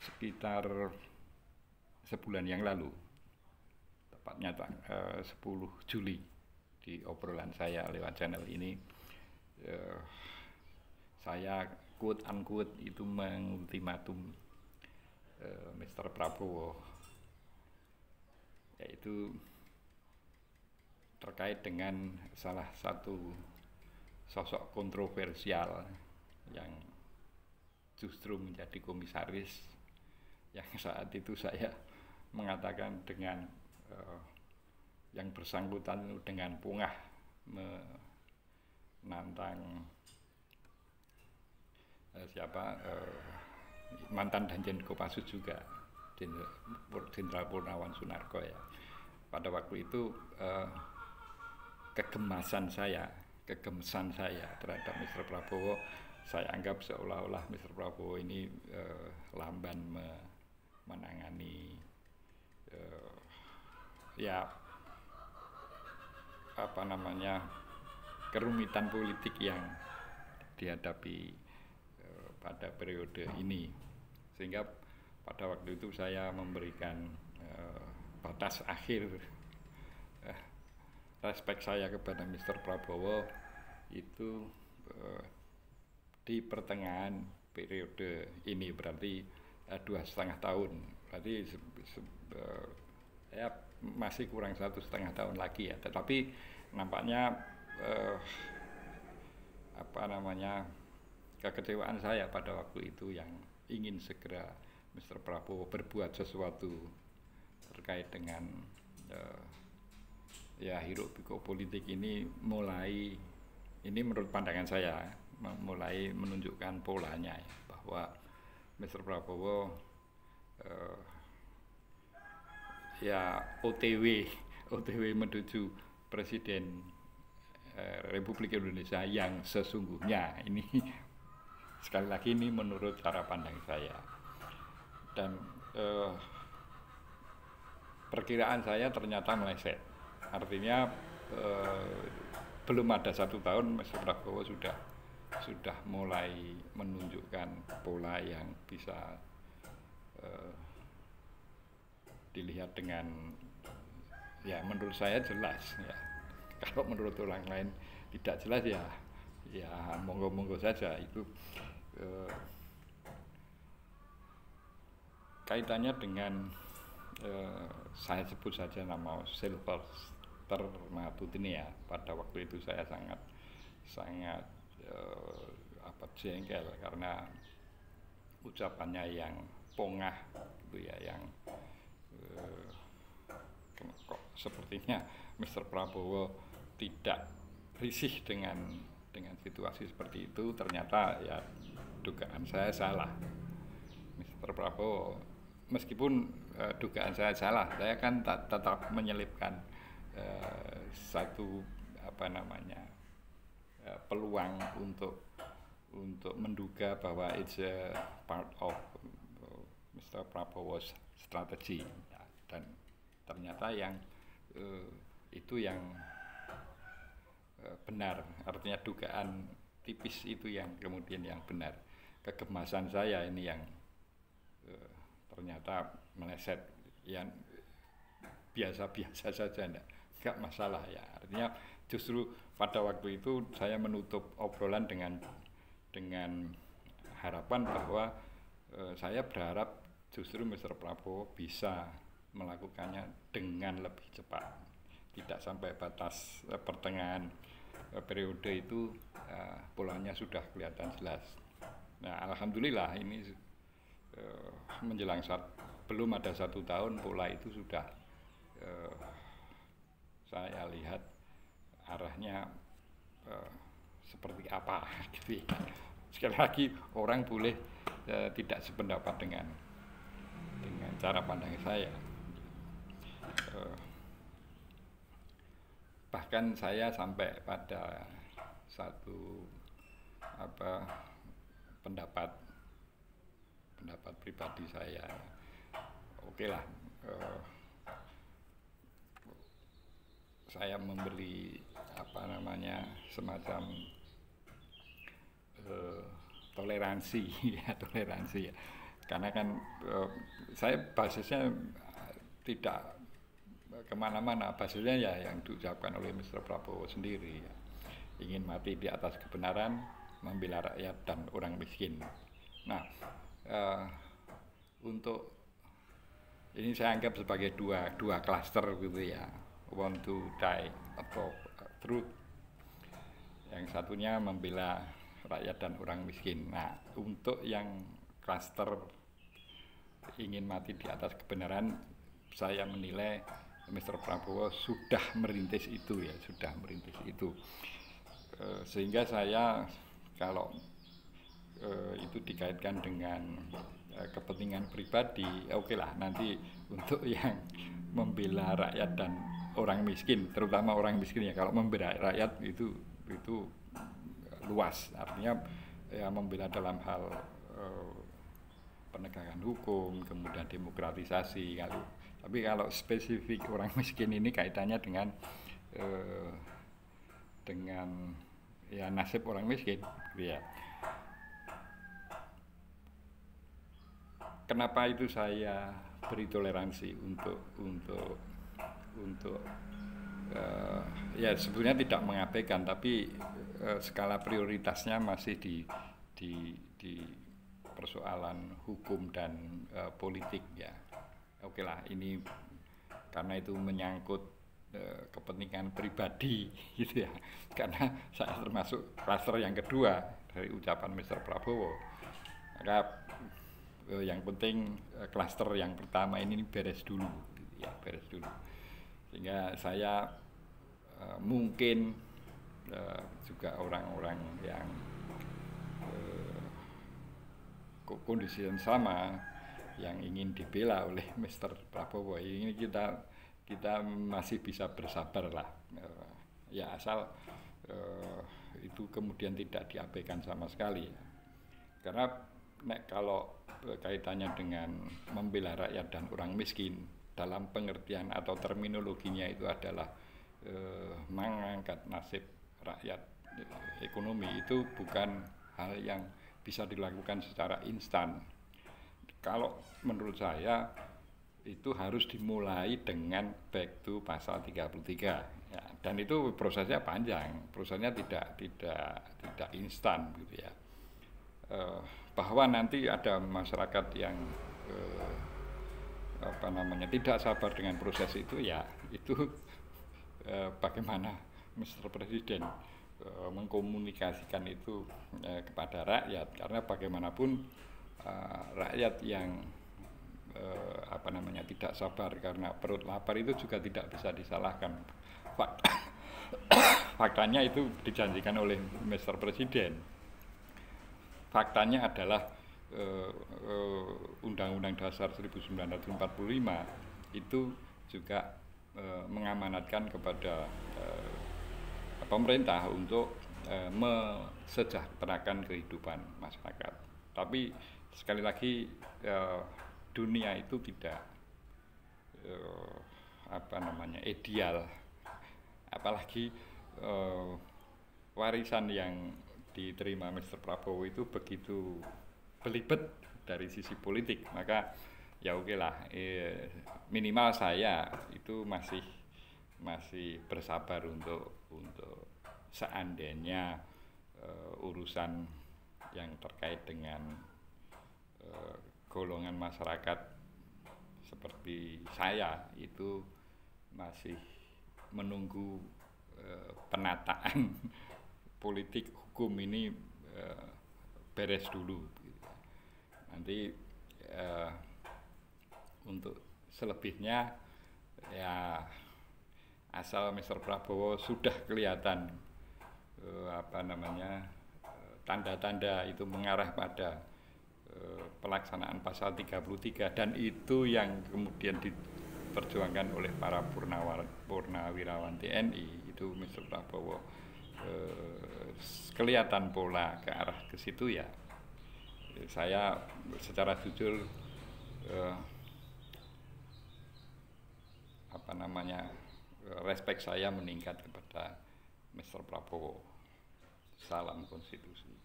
sekitar sebulan yang lalu, tepatnya 10 Juli, di obrolan saya lewat channel ini, eh, saya quote unquote itu mengultimatum Mr. Prabowo, yaitu terkait dengan salah satu sosok kontroversial yang justru menjadi komisaris, yang saat itu saya mengatakan dengan yang bersangkutan dengan pungah menantang mantan Danjen Kopassus juga, Jenderal Purnawan Sunarko ya. Pada waktu itu kegemasan saya terhadap Mr. Prabowo, saya anggap seolah-olah Mr. Prabowo ini lamban menangani kerumitan politik yang dihadapi pada periode ini, sehingga pada waktu itu saya memberikan batas akhir respek saya kepada Mr. Prabowo itu di pertengahan periode ini, berarti 2,5 tahun, berarti ya masih kurang 1,5 tahun lagi ya. Tetapi nampaknya kekecewaan saya pada waktu itu yang ingin segera Mr. Prabowo berbuat sesuatu terkait dengan hiruk pikuk politik ini ini menurut pandangan saya mulai menunjukkan polanya ya, bahwa Mr. Prabowo OTW menuju Presiden Republik Indonesia yang sesungguhnya. Ini sekali lagi ini menurut cara pandang saya, dan perkiraan saya ternyata meleset. Artinya belum ada 1 tahun Mr. Prabowo sudah mulai menunjukkan pola yang bisa dilihat dengan menurut saya jelas ya. Kalau menurut orang lain tidak jelas ya monggo-monggo saja. Itu kaitannya dengan saya sebut saja nama Sylvester Matutini ya. Pada waktu itu saya sangat jengkel karena ucapannya yang pongah gitu ya, yang kok sepertinya Mr. Prabowo tidak risih dengan situasi seperti itu. Ternyata ya dugaan saya salah. Mr. Prabowo, meskipun dugaan saya salah, saya kan tetap menyelipkan satu peluang untuk menduga bahwa it's a part of Mr. Prabowo's strategy ya. Dan ternyata yang itu yang benar, artinya dugaan tipis itu yang kemudian yang benar. Kegemasan saya ini yang ternyata meleset, yang biasa-biasa saja, enggak masalah ya. Artinya justru pada waktu itu saya menutup obrolan dengan harapan bahwa saya berharap justru Mr. Prabowo bisa melakukannya dengan lebih cepat, tidak sampai batas pertengahan periode itu polanya sudah kelihatan jelas. Nah, alhamdulillah ini menjelang belum ada 1 tahun pola itu sudah saya lihat arahnya seperti apa gitu ya. Sekali lagi orang boleh tidak sependapat dengan cara pandang saya. Bahkan saya sampai pada satu pendapat pribadi saya, oke lah, saya membeli semacam toleransi ya, karena kan saya basisnya tidak kemana-mana, basisnya ya yang diucapkan oleh Mr. Prabowo sendiri, ya. Ingin mati di atas kebenaran, membela rakyat dan orang miskin. Nah, untuk ini saya anggap sebagai dua klaster gitu ya, want to die atau truth. Yang satunya membela rakyat dan orang miskin. Nah, untuk yang klaster ingin mati di atas kebenaran, saya menilai Mr. Prabowo sudah merintis itu ya, sudah merintis itu. Sehingga saya kalau itu dikaitkan dengan kepentingan pribadi, oke lah, nanti untuk yang membela rakyat dan orang miskin, terutama orang miskin ya, kalau membela rakyat itu luas, artinya ya membela dalam hal penegakan hukum, kemudian demokratisasi. Tapi kalau spesifik orang miskin ini kaitannya dengan ya nasib orang miskin, ya. Kenapa itu saya beri toleransi untuk ya sebenarnya tidak mengabaikan, tapi skala prioritasnya masih di persoalan hukum dan politik ya. Oke lah, ini karena itu menyangkut kepentingan pribadi gitu ya. Karena saya termasuk klaster yang kedua dari ucapan Mr. Prabowo. Maka yang penting klaster yang pertama ini beres dulu ya, beres dulu. Sehingga saya mungkin juga orang-orang yang kondisi yang sama yang ingin dibela oleh Mr. Prabowo ini, kita masih bisa bersabar lah, ya asal itu kemudian tidak diabaikan sama sekali, karena kalau kaitannya dengan membela rakyat dan orang miskin dalam pengertian atau terminologinya itu adalah mengangkat nasib rakyat, ekonomi, itu bukan hal yang bisa dilakukan secara instan. Kalau menurut saya itu harus dimulai dengan back to pasal 33 ya, dan itu prosesnya panjang, prosesnya tidak instan gitu ya. Bahwa nanti ada masyarakat yang tidak sabar dengan proses itu ya, itu bagaimana Mr. Presiden mengkomunikasikan itu kepada rakyat, karena bagaimanapun rakyat yang tidak sabar karena perut lapar itu juga tidak bisa disalahkan. Faktanya itu dijanjikan oleh Mr. Presiden. Faktanya adalah Undang-Undang Dasar 1945 itu juga mengamanatkan kepada pemerintah untuk mesejahterakan kehidupan masyarakat. Tapi sekali lagi dunia itu tidak ideal, apalagi warisan yang diterima Mr. Prabowo itu begitu belibet dari sisi politik. Maka ya oke lah, minimal saya itu masih bersabar untuk seandainya urusan yang terkait dengan golongan masyarakat seperti saya itu masih menunggu penataan politik hukum ini beres dulu. Nanti untuk selebihnya ya asal Mr. Prabowo sudah kelihatan tanda-tanda itu mengarah pada pelaksanaan pasal 33, dan itu yang kemudian diperjuangkan oleh para purnawirawan TNI, itu Mr. Prabowo kelihatan pola ke arah ke situ ya. Saya secara jujur respect saya meningkat kepada Mr. Prabowo. Salam konstitusi.